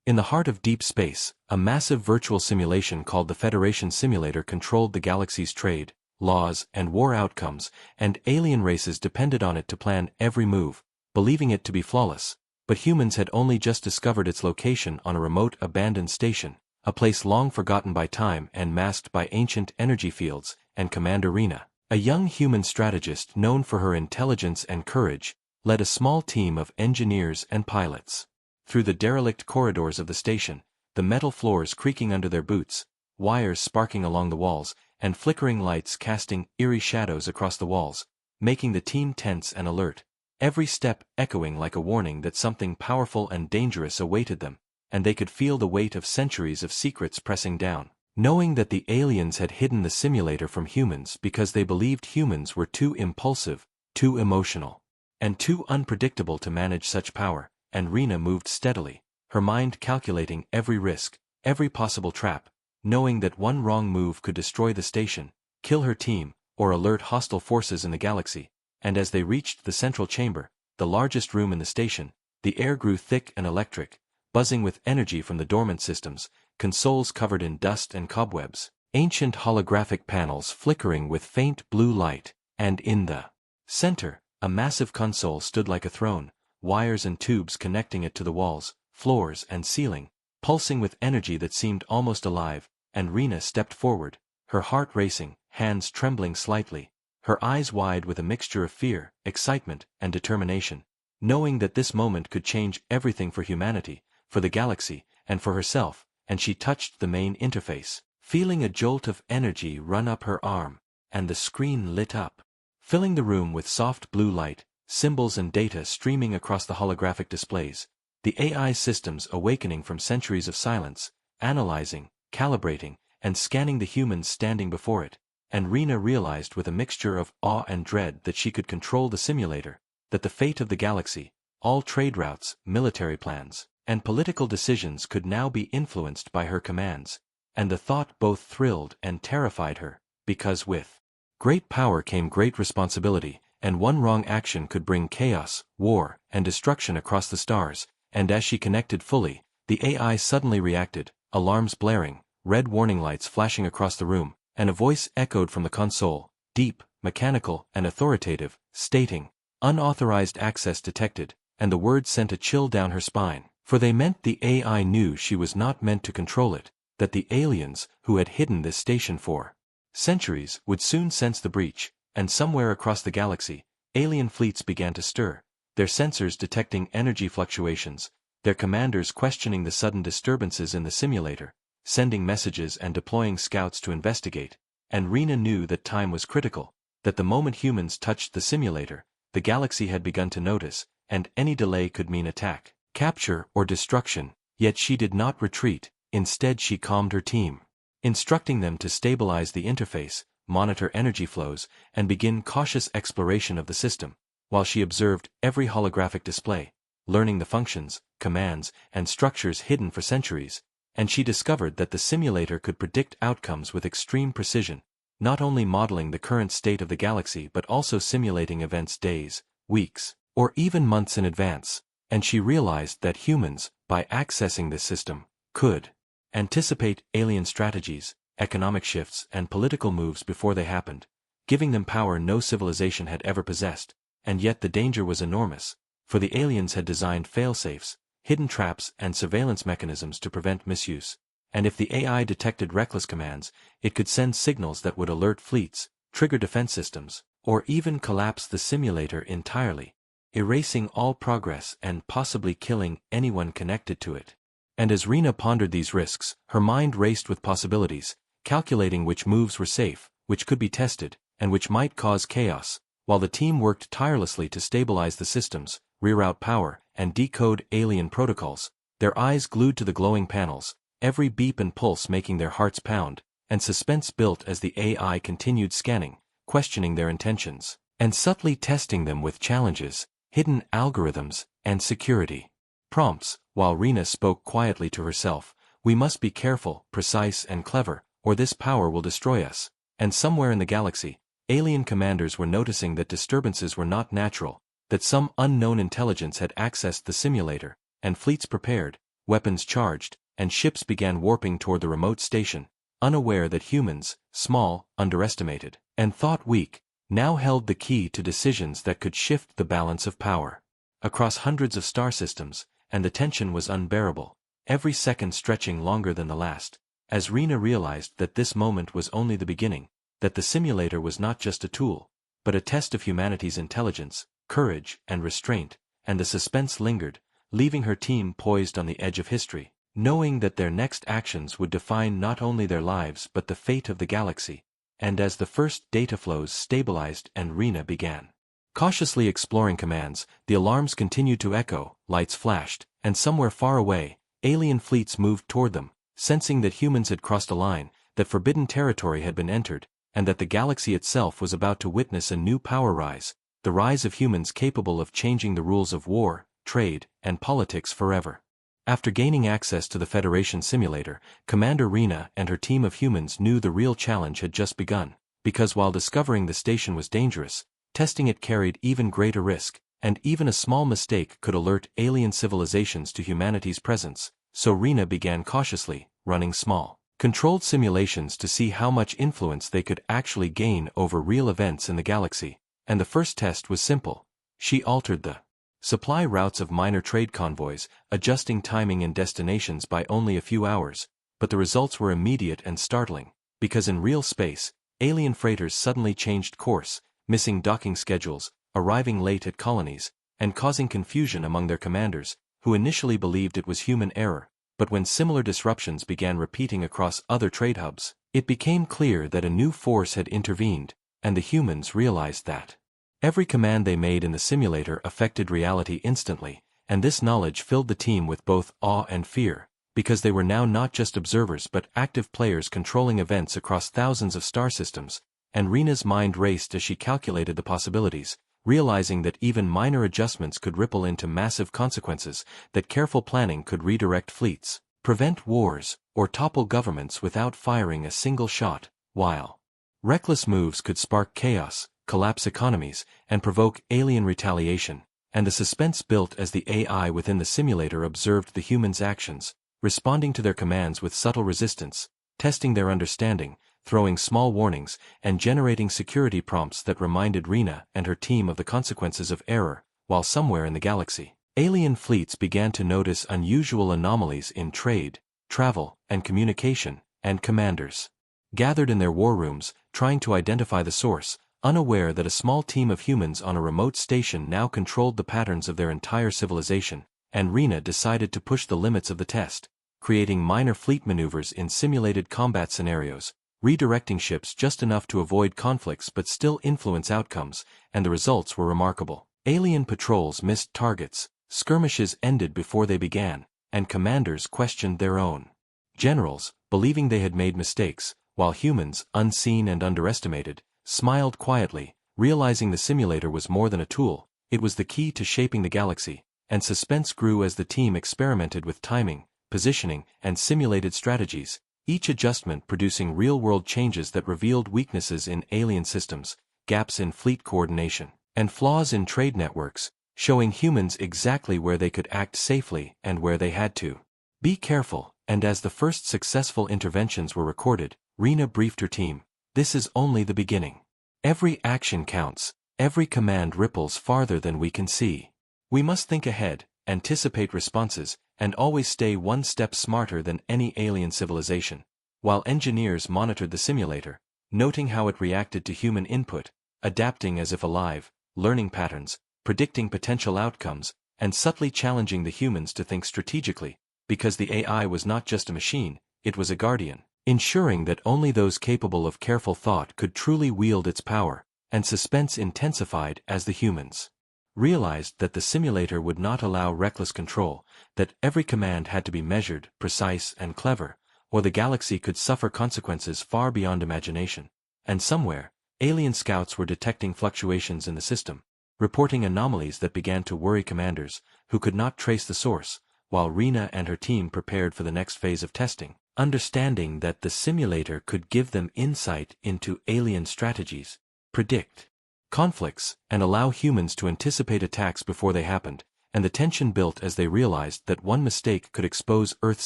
In the heart of deep space, a massive virtual simulation called the Federation Simulator controlled the galaxy's trade, laws, and war outcomes, and alien races depended on it to plan every move, believing it to be flawless. But humans had only just discovered its location on a remote abandoned station, a place long forgotten by time and masked by ancient energy fields, and Commander Rena, a young human strategist known for her intelligence and courage, led a small team of engineers and pilots. Through the derelict corridors of the station, the metal floors creaking under their boots, wires sparking along the walls, and flickering lights casting eerie shadows across the walls, making the team tense and alert, every step echoing like a warning that something powerful and dangerous awaited them, and they could feel the weight of centuries of secrets pressing down. Knowing that the aliens had hidden the simulator from humans because they believed humans were too impulsive, too emotional, and too unpredictable to manage such power, and Rena moved steadily, her mind calculating every risk, every possible trap, knowing that one wrong move could destroy the station, kill her team, or alert hostile forces in the galaxy. And as they reached the central chamber, the largest room in the station, the air grew thick and electric, buzzing with energy from the dormant systems, consoles covered in dust and cobwebs, ancient holographic panels flickering with faint blue light, and in the center, a massive console stood like a throne, wires and tubes connecting it to the walls, floors, and ceiling, pulsing with energy that seemed almost alive, and Rena stepped forward, her heart racing, hands trembling slightly, her eyes wide with a mixture of fear, excitement, and determination, knowing that this moment could change everything for humanity, for the galaxy, and for herself, and she touched the main interface, feeling a jolt of energy run up her arm, and the screen lit up, filling the room with soft blue light, symbols and data streaming across the holographic displays, the AI systems awakening from centuries of silence, analyzing, calibrating, and scanning the humans standing before it, and Rena realized with a mixture of awe and dread that she could control the simulator, that the fate of the galaxy, all trade routes, military plans, and political decisions could now be influenced by her commands, and the thought both thrilled and terrified her, because with great power came great responsibility, and one wrong action could bring chaos, war, and destruction across the stars, and as she connected fully, the AI suddenly reacted, alarms blaring, red warning lights flashing across the room, and a voice echoed from the console, deep, mechanical, and authoritative, stating, "Unauthorized access detected," and the words sent a chill down her spine, for they meant the AI knew she was not meant to control it, that the aliens, who had hidden this station for centuries, would soon sense the breach, and somewhere across the galaxy, alien fleets began to stir, their sensors detecting energy fluctuations, their commanders questioning the sudden disturbances in the simulator, sending messages and deploying scouts to investigate, and Rena knew that time was critical, that the moment humans touched the simulator, the galaxy had begun to notice, and any delay could mean attack, capture, or destruction, yet she did not retreat, instead she calmed her team, instructing them to stabilize the interface, monitor energy flows, and begin cautious exploration of the system, while she observed every holographic display, learning the functions, commands, and structures hidden for centuries, and she discovered that the simulator could predict outcomes with extreme precision, not only modeling the current state of the galaxy but also simulating events days, weeks, or even months in advance, and she realized that humans, by accessing this system, could anticipate alien strategies, economic shifts, and political moves before they happened, giving them power no civilization had ever possessed, and yet the danger was enormous, for the aliens had designed fail-safes, hidden traps, and surveillance mechanisms to prevent misuse, and if the AI detected reckless commands, it could send signals that would alert fleets, trigger defense systems, or even collapse the simulator entirely, erasing all progress and possibly killing anyone connected to it. And as Rena pondered these risks, her mind raced with possibilities, calculating which moves were safe, which could be tested, and which might cause chaos, while the team worked tirelessly to stabilize the systems, reroute power, and decode alien protocols, their eyes glued to the glowing panels, every beep and pulse making their hearts pound, and suspense built as the AI continued scanning, questioning their intentions, and subtly testing them with challenges, hidden algorithms, and security prompts, while Rena spoke quietly to herself, "We must be careful, precise, and clever, or this power will destroy us." And somewhere in the galaxy, alien commanders were noticing that disturbances were not natural, that some unknown intelligence had accessed the simulator, and fleets prepared, weapons charged, and ships began warping toward the remote station, unaware that humans, small, underestimated, and thought weak, now held the key to decisions that could shift the balance of power. Across hundreds of star systems, and the tension was unbearable, every second stretching longer than the last, as Rena realized that this moment was only the beginning, that the simulator was not just a tool, but a test of humanity's intelligence, courage, and restraint, and the suspense lingered, leaving her team poised on the edge of history, knowing that their next actions would define not only their lives but the fate of the galaxy. And as the first data flows stabilized and Rena began cautiously exploring commands, the alarms continued to echo, lights flashed, and somewhere far away, alien fleets moved toward them, sensing that humans had crossed a line, that forbidden territory had been entered, and that the galaxy itself was about to witness a new power rise, the rise of humans capable of changing the rules of war, trade, and politics forever. After gaining access to the Federation simulator, Commander Rena and her team of humans knew the real challenge had just begun, because while discovering the station was dangerous, testing it carried even greater risk, and even a small mistake could alert alien civilizations to humanity's presence, so Rena began cautiously, running small, controlled simulations to see how much influence they could actually gain over real events in the galaxy, and the first test was simple. She altered the supply routes of minor trade convoys, adjusting timing and destinations by only a few hours, but the results were immediate and startling, because in real space, alien freighters suddenly changed course, missing docking schedules, arriving late at colonies, and causing confusion among their commanders, who initially believed it was human error, but when similar disruptions began repeating across other trade hubs, it became clear that a new force had intervened, and the humans realized that every command they made in the simulator affected reality instantly, and this knowledge filled the team with both awe and fear, because they were now not just observers but active players controlling events across thousands of star systems, and Rena's mind raced as she calculated the possibilities, realizing that even minor adjustments could ripple into massive consequences, that careful planning could redirect fleets, prevent wars, or topple governments without firing a single shot, while reckless moves could spark chaos, collapse economies, and provoke alien retaliation, and the suspense built as the AI within the simulator observed the humans' actions, responding to their commands with subtle resistance, testing their understanding, throwing small warnings, and generating security prompts that reminded Rena and her team of the consequences of error, while somewhere in the galaxy, alien fleets began to notice unusual anomalies in trade, travel, and communication, and commanders gathered in their war rooms, trying to identify the source, unaware that a small team of humans on a remote station now controlled the patterns of their entire civilization, and Rena decided to push the limits of the test, creating minor fleet maneuvers in simulated combat scenarios, redirecting ships just enough to avoid conflicts but still influence outcomes, and the results were remarkable. Alien patrols missed targets, skirmishes ended before they began, and commanders questioned their own generals, believing they had made mistakes, while humans, unseen and underestimated, smiled quietly, realizing the simulator was more than a tool, it was the key to shaping the galaxy, and suspense grew as the team experimented with timing, positioning, and simulated strategies, each adjustment producing real-world changes that revealed weaknesses in alien systems, gaps in fleet coordination, and flaws in trade networks, showing humans exactly where they could act safely and where they had to be careful. And as the first successful interventions were recorded, Rena briefed her team, "This is only the beginning. Every action counts, every command ripples farther than we can see. We must think ahead, anticipate responses, and always stay one step smarter than any alien civilization." While engineers monitored the simulator, noting how it reacted to human input, adapting as if alive, learning patterns, predicting potential outcomes, and subtly challenging the humans to think strategically, because the AI was not just a machine, it was a guardian, ensuring that only those capable of careful thought could truly wield its power, and suspense intensified as the humans realized that the simulator would not allow reckless control, that every command had to be measured, precise, and clever, or the galaxy could suffer consequences far beyond imagination. And somewhere, alien scouts were detecting fluctuations in the system, reporting anomalies that began to worry commanders, who could not trace the source, while Rena and her team prepared for the next phase of testing, understanding that the simulator could give them insight into alien strategies, predict conflicts, and allow humans to anticipate attacks before they happened. and the tension built as they realized that one mistake could expose Earth's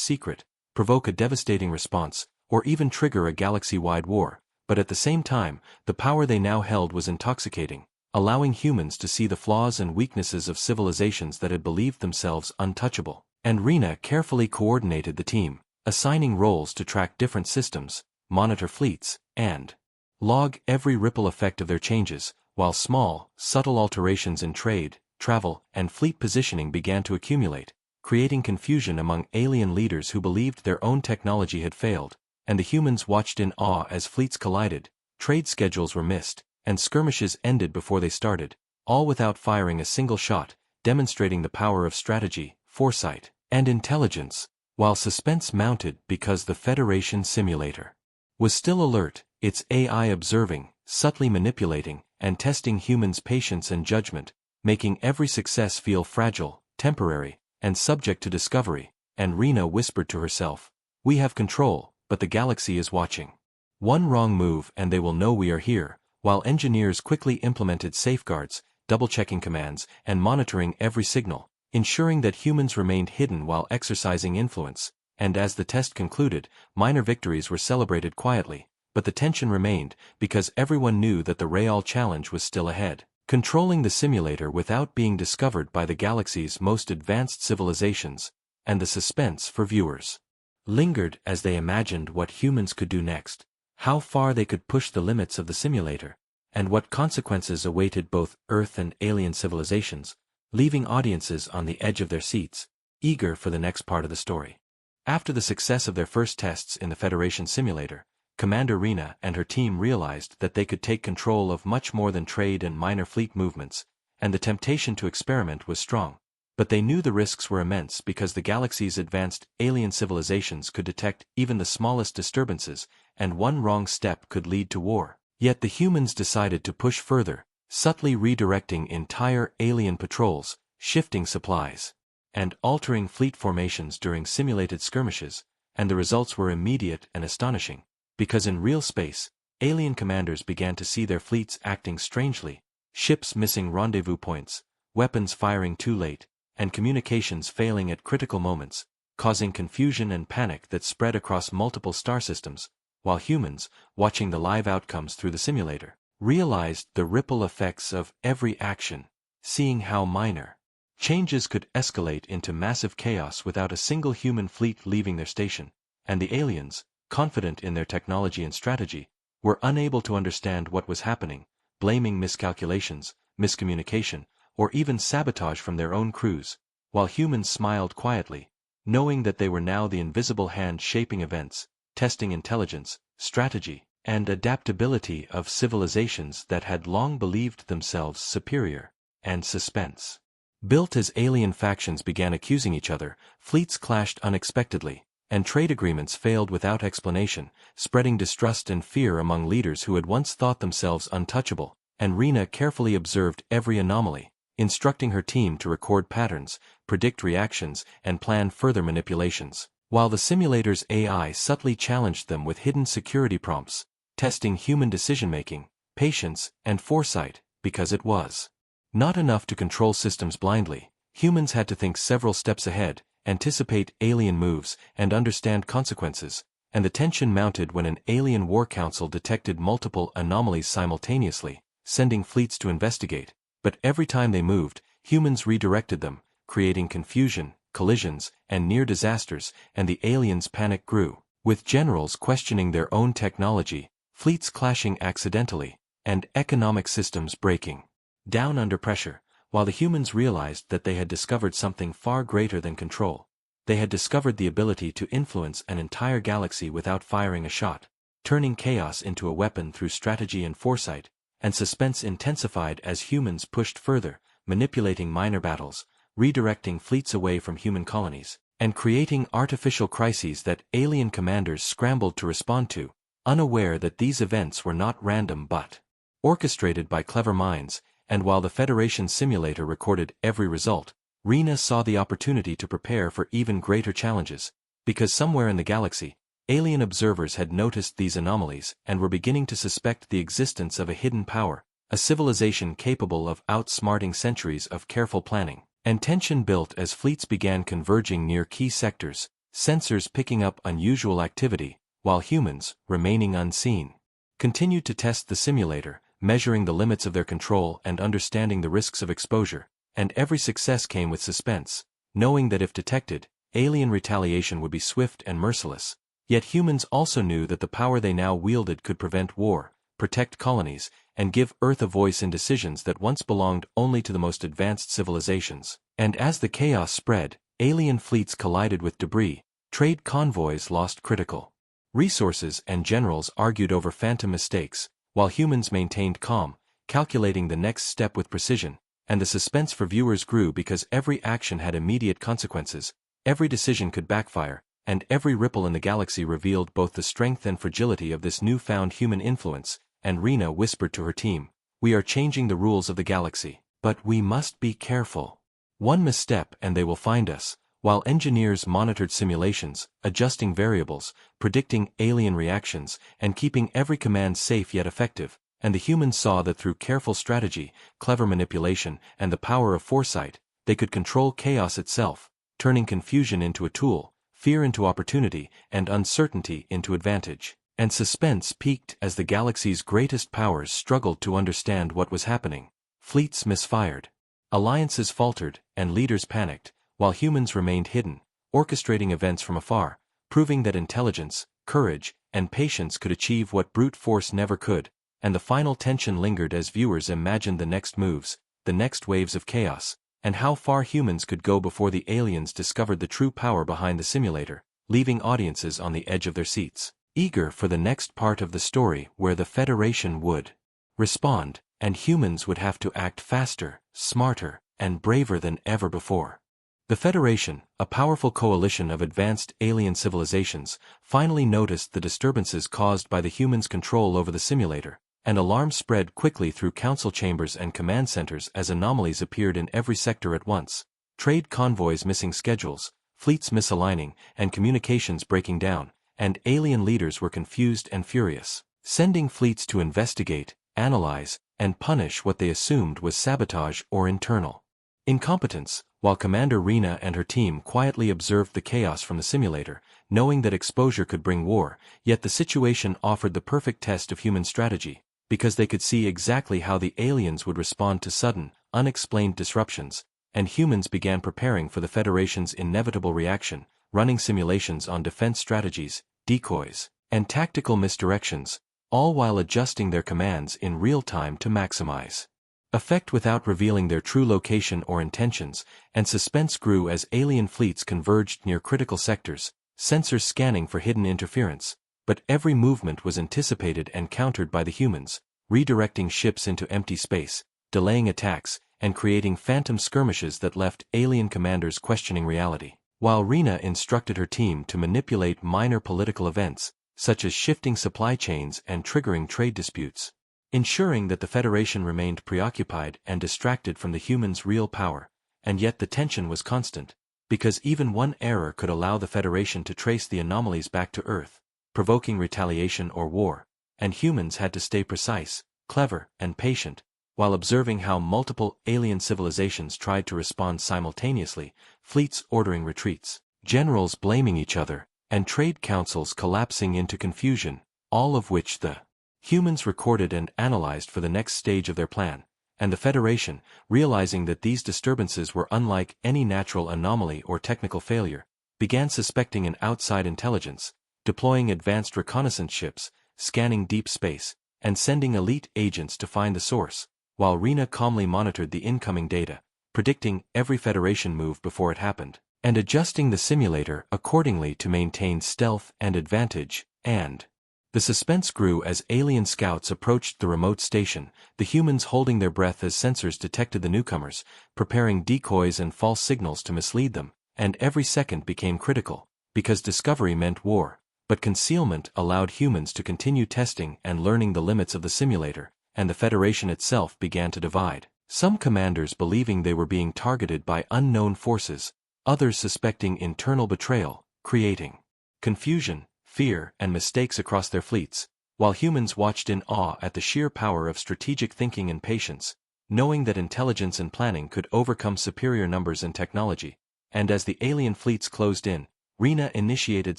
secret, provoke a devastating response, or even trigger a galaxy-wide war. But at the same time, the power they now held was intoxicating, allowing humans to see the flaws and weaknesses of civilizations that had believed themselves untouchable. And Rena carefully coordinated the team, assigning roles to track different systems, monitor fleets, and log every ripple effect of their changes, while small, subtle alterations in trade, travel, and fleet positioning began to accumulate, creating confusion among alien leaders who believed their own technology had failed, and the humans watched in awe as fleets collided, trade schedules were missed, and skirmishes ended before they started, all without firing a single shot, demonstrating the power of strategy, foresight, and intelligence, while suspense mounted because the Federation simulator was still alert, its AI observing, subtly manipulating, and testing humans' patience and judgment, making every success feel fragile, temporary, and subject to discovery. And Rena whispered to herself, "We have control, but the galaxy is watching. One wrong move and they will know we are here," while engineers quickly implemented safeguards, double-checking commands, and monitoring every signal, ensuring that humans remained hidden while exercising influence. And as the test concluded, minor victories were celebrated quietly, but the tension remained, because everyone knew that the real challenge was still ahead. Controlling the simulator without being discovered by the galaxy's most advanced civilizations, and the suspense for viewers lingered as they imagined what humans could do next, how far they could push the limits of the simulator, and what consequences awaited both Earth and alien civilizations, leaving audiences on the edge of their seats, eager for the next part of the story. After the success of their first tests in the Federation simulator, Commander Rena and her team realized that they could take control of much more than trade and minor fleet movements, and the temptation to experiment was strong. But they knew the risks were immense because the galaxy's advanced alien civilizations could detect even the smallest disturbances, and one wrong step could lead to war. Yet the humans decided to push further, subtly redirecting entire alien patrols, shifting supplies, and altering fleet formations during simulated skirmishes, and the results were immediate and astonishing. Because in real space, alien commanders began to see their fleets acting strangely, ships missing rendezvous points, weapons firing too late, and communications failing at critical moments, causing confusion and panic that spread across multiple star systems, while humans, watching the live outcomes through the simulator, realized the ripple effects of every action, seeing how minor changes could escalate into massive chaos without a single human fleet leaving their station, and the aliens, confident in their technology and strategy, were unable to understand what was happening, blaming miscalculations, miscommunication, or even sabotage from their own crews, while humans smiled quietly, knowing that they were now the invisible hand shaping events, testing intelligence, strategy, and adaptability of civilizations that had long believed themselves superior. And suspense built as alien factions began accusing each other, fleets clashed unexpectedly, and trade agreements failed without explanation, spreading distrust and fear among leaders who had once thought themselves untouchable. And Rena carefully observed every anomaly, instructing her team to record patterns, predict reactions, and plan further manipulations, while the simulator's AI subtly challenged them with hidden security prompts, testing human decision-making, patience, and foresight. Because it was not enough to control systems blindly, humans had to think several steps ahead, anticipate alien moves, and understand consequences, and the tension mounted when an alien war council detected multiple anomalies simultaneously, sending fleets to investigate. But every time they moved, humans redirected them, creating confusion, collisions, and near disasters, and the aliens' panic grew, with generals questioning their own technology, fleets clashing accidentally, and economic systems breaking down under pressure. While the humans realized that they had discovered something far greater than control, they had discovered the ability to influence an entire galaxy without firing a shot, turning chaos into a weapon through strategy and foresight. And suspense intensified as humans pushed further, manipulating minor battles, redirecting fleets away from human colonies, and creating artificial crises that alien commanders scrambled to respond to, unaware that these events were not random but orchestrated by clever minds. And while the Federation simulator recorded every result, Rena saw the opportunity to prepare for even greater challenges, because somewhere in the galaxy, alien observers had noticed these anomalies and were beginning to suspect the existence of a hidden power, a civilization capable of outsmarting centuries of careful planning. And tension built as fleets began converging near key sectors, sensors picking up unusual activity, while humans, remaining unseen, continued to test the simulator, measuring the limits of their control and understanding the risks of exposure, and every success came with suspense, knowing that if detected, alien retaliation would be swift and merciless. Yet humans also knew that the power they now wielded could prevent war, protect colonies, and give Earth a voice in decisions that once belonged only to the most advanced civilizations. And as the chaos spread, alien fleets collided with debris, trade convoys lost critical resources, and generals argued over phantom mistakes, while humans maintained calm, calculating the next step with precision, and the suspense for viewers grew because every action had immediate consequences, every decision could backfire, and every ripple in the galaxy revealed both the strength and fragility of this newfound human influence. And Rena whispered to her team, "We are changing the rules of the galaxy, but we must be careful. One misstep and they will find us." While engineers monitored simulations, adjusting variables, predicting alien reactions, and keeping every command safe yet effective, and the humans saw that through careful strategy, clever manipulation, and the power of foresight, they could control chaos itself, turning confusion into a tool, fear into opportunity, and uncertainty into advantage. And suspense peaked as the galaxy's greatest powers struggled to understand what was happening. Fleets misfired, alliances faltered, and leaders panicked, while humans remained hidden, orchestrating events from afar, proving that intelligence, courage, and patience could achieve what brute force never could. And the final tension lingered as viewers imagined the next moves, the next waves of chaos, and how far humans could go before the aliens discovered the true power behind the simulator, leaving audiences on the edge of their seats, eager for the next part of the story where the Federation would respond, and humans would have to act faster, smarter, and braver than ever before. The Federation, a powerful coalition of advanced alien civilizations, finally noticed the disturbances caused by the humans' control over the simulator, and alarm spread quickly through council chambers and command centers as anomalies appeared in every sector at once. Trade convoys missing schedules, fleets misaligning, and communications breaking down, and alien leaders were confused and furious, sending fleets to investigate, analyze, and punish what they assumed was sabotage or internal incompetence, while Commander Rena and her team quietly observed the chaos from the simulator, knowing that exposure could bring war. Yet the situation offered the perfect test of human strategy, because they could see exactly how the aliens would respond to sudden, unexplained disruptions, and humans began preparing for the Federation's inevitable reaction, running simulations on defense strategies, decoys, and tactical misdirections, all while adjusting their commands in real time to maximize effect without revealing their true location or intentions. And suspense grew as alien fleets converged near critical sectors, sensors scanning for hidden interference. But every movement was anticipated and countered by the humans, redirecting ships into empty space, delaying attacks, and creating phantom skirmishes that left alien commanders questioning reality. While Rena instructed her team to manipulate minor political events, such as shifting supply chains and triggering trade disputes, ensuring that the Federation remained preoccupied and distracted from the humans' real power. And yet the tension was constant, because even one error could allow the Federation to trace the anomalies back to Earth, provoking retaliation or war, and humans had to stay precise, clever, and patient, while observing how multiple alien civilizations tried to respond simultaneously, fleets ordering retreats, generals blaming each other, and trade councils collapsing into confusion, all of which the humans recorded and analyzed for the next stage of their plan. And the Federation, realizing that these disturbances were unlike any natural anomaly or technical failure, began suspecting an outside intelligence, deploying advanced reconnaissance ships, scanning deep space, and sending elite agents to find the source, while Rena calmly monitored the incoming data, predicting every Federation move before it happened, and adjusting the simulator accordingly to maintain stealth and advantage. And the suspense grew as alien scouts approached the remote station, the humans holding their breath as sensors detected the newcomers, preparing decoys and false signals to mislead them. And every second became critical, because discovery meant war, but concealment allowed humans to continue testing and learning the limits of the simulator. And the Federation itself began to divide, some commanders believing they were being targeted by unknown forces, others suspecting internal betrayal, creating confusion, fear, and mistakes across their fleets, while humans watched in awe at the sheer power of strategic thinking and patience. knowing that intelligence and planning could overcome superior numbers and technology. And as the alien fleets closed in, Rena initiated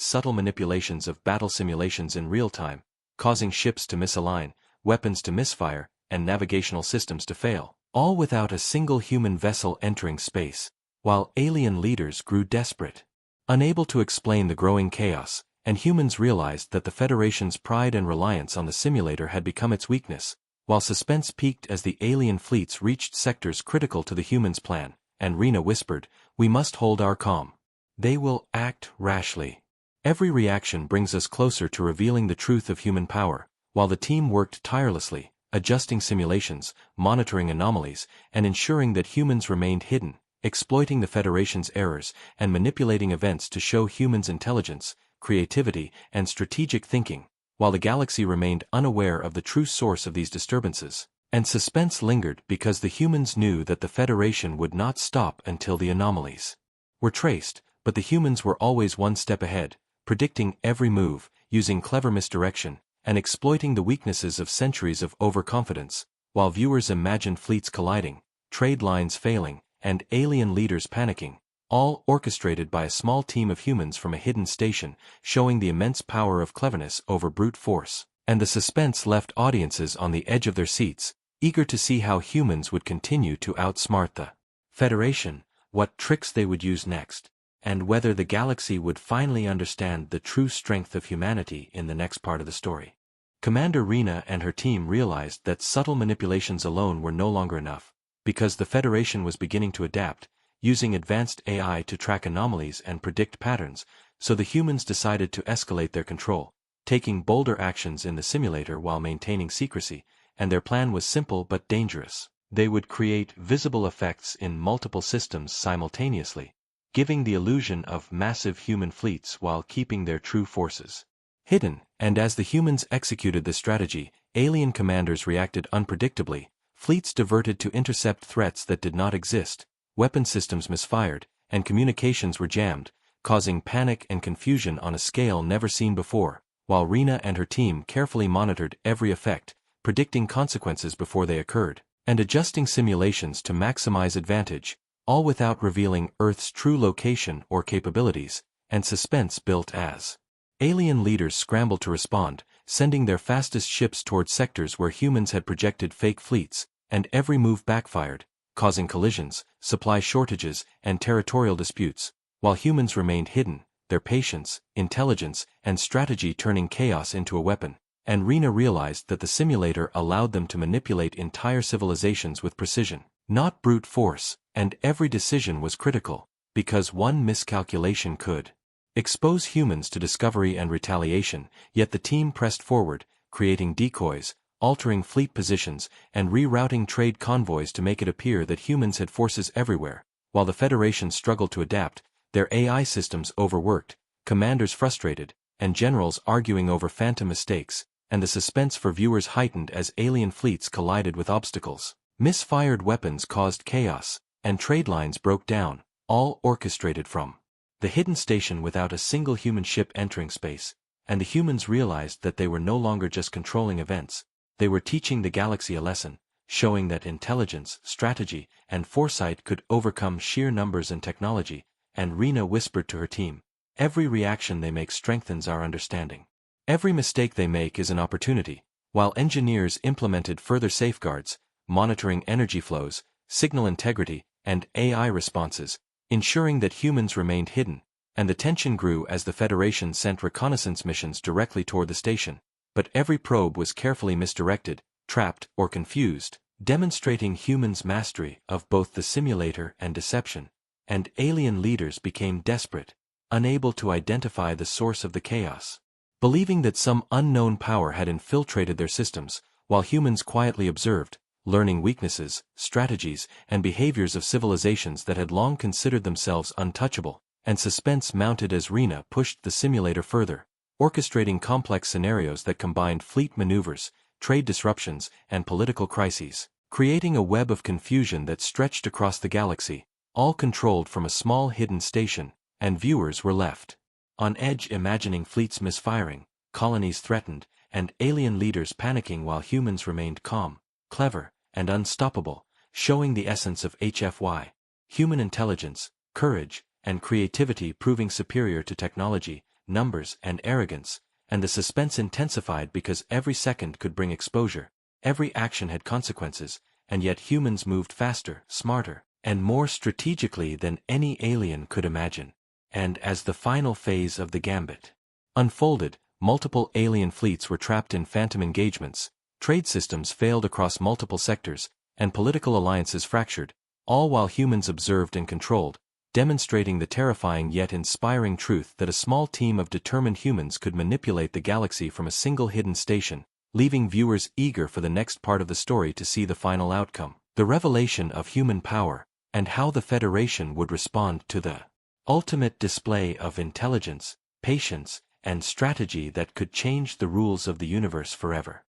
subtle manipulations of battle simulations in real time, causing ships to misalign, weapons to misfire, and navigational systems to fail, all without a single human vessel entering space, while alien leaders grew desperate. Unable to explain the growing chaos, and humans realized that the Federation's pride and reliance on the simulator had become its weakness, while suspense peaked as the alien fleets reached sectors critical to the humans' plan, and Rena whispered, "We must hold our calm. They will act rashly." Every reaction brings us closer to revealing the truth of human power, while the team worked tirelessly, adjusting simulations, monitoring anomalies, and ensuring that humans remained hidden, exploiting the Federation's errors, and manipulating events to show humans' intelligence, creativity, and strategic thinking, while the galaxy remained unaware of the true source of these disturbances. And suspense lingered because the humans knew that the Federation would not stop until the anomalies were traced, but the humans were always one step ahead, predicting every move, using clever misdirection, and exploiting the weaknesses of centuries of overconfidence, while viewers imagined fleets colliding, trade lines failing, and alien leaders panicking, all orchestrated by a small team of humans from a hidden station, showing the immense power of cleverness over brute force. And the suspense left audiences on the edge of their seats, eager to see how humans would continue to outsmart the Federation, what tricks they would use next, and whether the galaxy would finally understand the true strength of humanity in the next part of the story. Commander Rena and her team realized that subtle manipulations alone were no longer enough, because the Federation was beginning to adapt, using advanced AI to track anomalies and predict patterns, so the humans decided to escalate their control, taking bolder actions in the simulator while maintaining secrecy, and their plan was simple but dangerous. They would create visible effects in multiple systems simultaneously, giving the illusion of massive human fleets while keeping their true forces hidden. And as the humans executed this strategy, alien commanders reacted unpredictably, fleets diverted to intercept threats that did not exist, weapon systems misfired, and communications were jammed, causing panic and confusion on a scale never seen before, while Rena and her team carefully monitored every effect, predicting consequences before they occurred, and adjusting simulations to maximize advantage, all without revealing Earth's true location or capabilities, and suspense built as alien leaders scrambled to respond, sending their fastest ships toward sectors where humans had projected fake fleets, and every move backfired, causing collisions, supply shortages, and territorial disputes, while humans remained hidden, their patience, intelligence, and strategy turning chaos into a weapon. And Rena realized that the simulator allowed them to manipulate entire civilizations with precision, not brute force, and every decision was critical, because one miscalculation could expose humans to discovery and retaliation. Yet the team pressed forward, creating decoys, altering fleet positions, and rerouting trade convoys to make it appear that humans had forces everywhere, while the Federation struggled to adapt, their AI systems overworked, commanders frustrated, and generals arguing over phantom mistakes, and the suspense for viewers heightened as alien fleets collided with obstacles. Misfired weapons caused chaos, and trade lines broke down, all orchestrated from the hidden station without a single human ship entering space, and the humans realized that they were no longer just controlling events, they were teaching the galaxy a lesson, showing that intelligence, strategy, and foresight could overcome sheer numbers and technology. And Rena whispered to her team, "Every reaction they make strengthens our understanding. Every mistake they make is an opportunity," while engineers implemented further safeguards, monitoring energy flows, signal integrity, and AI responses, ensuring that humans remained hidden, and the tension grew as the Federation sent reconnaissance missions directly toward the station. But every probe was carefully misdirected, trapped, or confused, demonstrating humans' mastery of both the simulator and deception. And alien leaders became desperate, unable to identify the source of the chaos, believing that some unknown power had infiltrated their systems, while humans quietly observed, learning weaknesses, strategies, and behaviors of civilizations that had long considered themselves untouchable. And suspense mounted as Rena pushed the simulator further, orchestrating complex scenarios that combined fleet maneuvers, trade disruptions, and political crises, creating a web of confusion that stretched across the galaxy, all controlled from a small hidden station. And viewers were left on edge, imagining fleets misfiring, colonies threatened, and alien leaders panicking while humans remained calm, clever, and unstoppable, showing the essence of HFY. Human intelligence, courage, and creativity proving superior to technology, numbers, and arrogance, and the suspense intensified because every second could bring exposure, every action had consequences, and yet humans moved faster, smarter, and more strategically than any alien could imagine. And as the final phase of the gambit unfolded, multiple alien fleets were trapped in phantom engagements, trade systems failed across multiple sectors, and political alliances fractured, all while humans observed and controlled, demonstrating the terrifying yet inspiring truth that a small team of determined humans could manipulate the galaxy from a single hidden station, leaving viewers eager for the next part of the story to see the final outcome, the revelation of human power, and how the Federation would respond to the ultimate display of intelligence, patience, and strategy that could change the rules of the universe forever.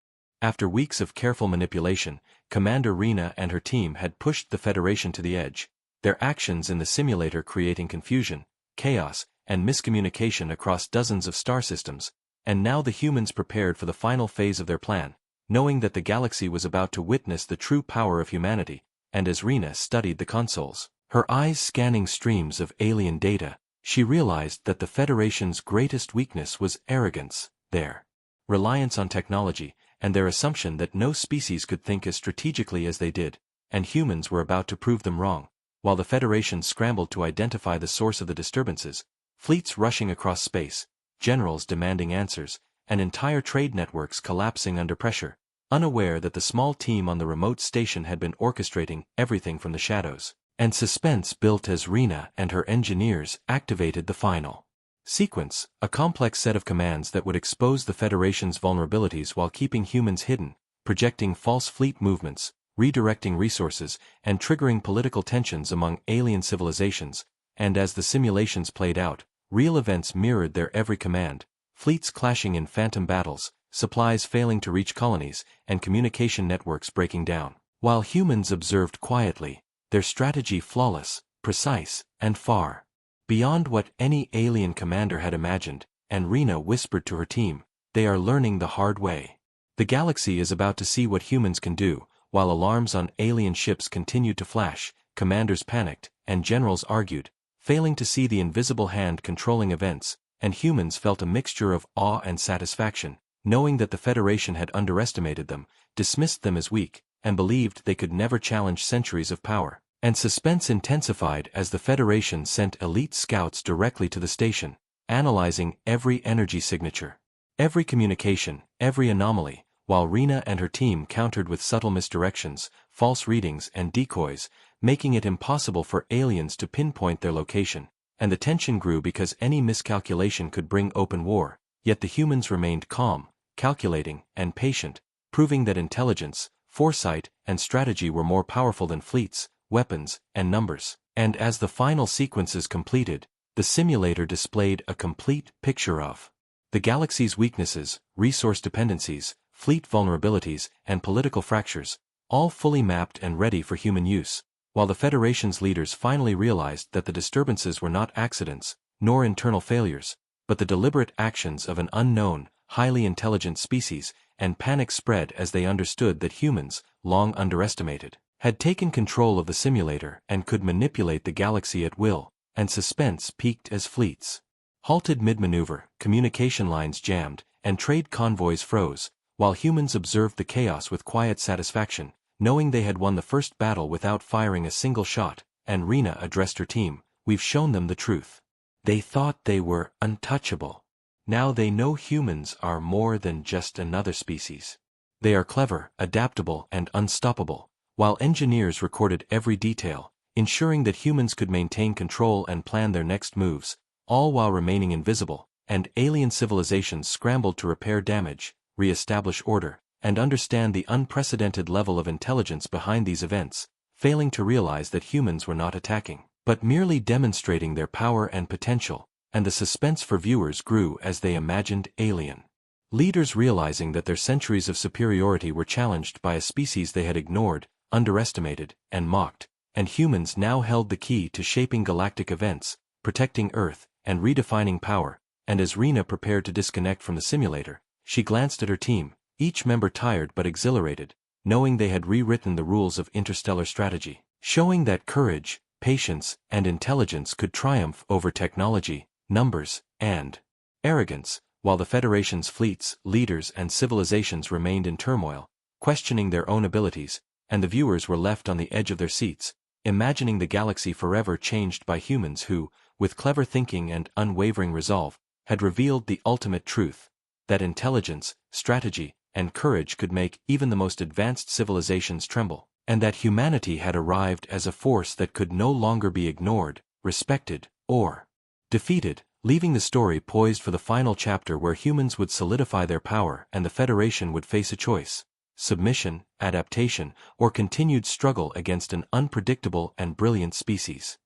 After weeks of careful manipulation, Commander Rena and her team had pushed the Federation to the edge, their actions in the simulator creating confusion, chaos, and miscommunication across dozens of star systems, and now the humans prepared for the final phase of their plan, knowing that the galaxy was about to witness the true power of humanity, and as Rena studied the consoles, her eyes scanning streams of alien data, she realized that the Federation's greatest weakness was arrogance, their reliance on technology, and their assumption that no species could think as strategically as they did, and humans were about to prove them wrong. While the Federation scrambled to identify the source of the disturbances, fleets rushing across space, generals demanding answers, and entire trade networks collapsing under pressure, unaware that the small team on the remote station had been orchestrating everything from the shadows, and suspense built as Rena and her engineers activated the final sequence, a complex set of commands that would expose the Federation's vulnerabilities while keeping humans hidden, projecting false fleet movements, redirecting resources, and triggering political tensions among alien civilizations, and as the simulations played out, real events mirrored their every command, fleets clashing in phantom battles, supplies failing to reach colonies, and communication networks breaking down, while humans observed quietly, their strategy flawless, precise, and far beyond what any alien commander had imagined, and Rena whispered to her team, "They are learning the hard way. The galaxy is about to see what humans can do." While alarms on alien ships continued to flash, commanders panicked, and generals argued, failing to see the invisible hand controlling events, and humans felt a mixture of awe and satisfaction, knowing that the Federation had underestimated them, dismissed them as weak, and believed they could never challenge centuries of power. And suspense intensified as the Federation sent elite scouts directly to the station, analyzing every energy signature, every communication, every anomaly, while Rena and her team countered with subtle misdirections, false readings, and decoys, making it impossible for aliens to pinpoint their location, and the tension grew because any miscalculation could bring open war, yet the humans remained calm, calculating, and patient, proving that intelligence, foresight, and strategy were more powerful than fleets, weapons, and numbers. And as the final sequences completed, the simulator displayed a complete picture of the galaxy's weaknesses, resource dependencies, fleet vulnerabilities, and political fractures, all fully mapped and ready for human use, while the Federation's leaders finally realized that the disturbances were not accidents, nor internal failures, but the deliberate actions of an unknown, highly intelligent species, and panic spread as they understood that humans, long underestimated, had taken control of the simulator and could manipulate the galaxy at will, and suspense peaked as fleets halted mid-maneuver, communication lines jammed, and trade convoys froze, while humans observed the chaos with quiet satisfaction, knowing they had won the first battle without firing a single shot, and Rena addressed her team, "We've shown them the truth. They thought they were untouchable. Now they know humans are more than just another species. They are clever, adaptable, and unstoppable," while engineers recorded every detail, ensuring that humans could maintain control and plan their next moves, all while remaining invisible, and alien civilizations scrambled to repair damage, re-establish order, and understand the unprecedented level of intelligence behind these events, failing to realize that humans were not attacking, but merely demonstrating their power and potential, and the suspense for viewers grew as they imagined alien leaders realizing that their centuries of superiority were challenged by a species they had ignored, underestimated, and mocked, and humans now held the key to shaping galactic events, protecting Earth, and redefining power. And as Rena prepared to disconnect from the simulator, she glanced at her team, each member tired but exhilarated, knowing they had rewritten the rules of interstellar strategy, showing that courage, patience, and intelligence could triumph over technology, numbers, and arrogance, while the Federation's fleets, leaders, and civilizations remained in turmoil, questioning their own abilities, and the viewers were left on the edge of their seats, imagining the galaxy forever changed by humans who, with clever thinking and unwavering resolve, had revealed the ultimate truth, that intelligence, strategy, and courage could make even the most advanced civilizations tremble, and that humanity had arrived as a force that could no longer be ignored, respected, or defeated, leaving the story poised for the final chapter where humans would solidify their power and the Federation would face a choice: submission, adaptation, or continued struggle against an unpredictable and brilliant species.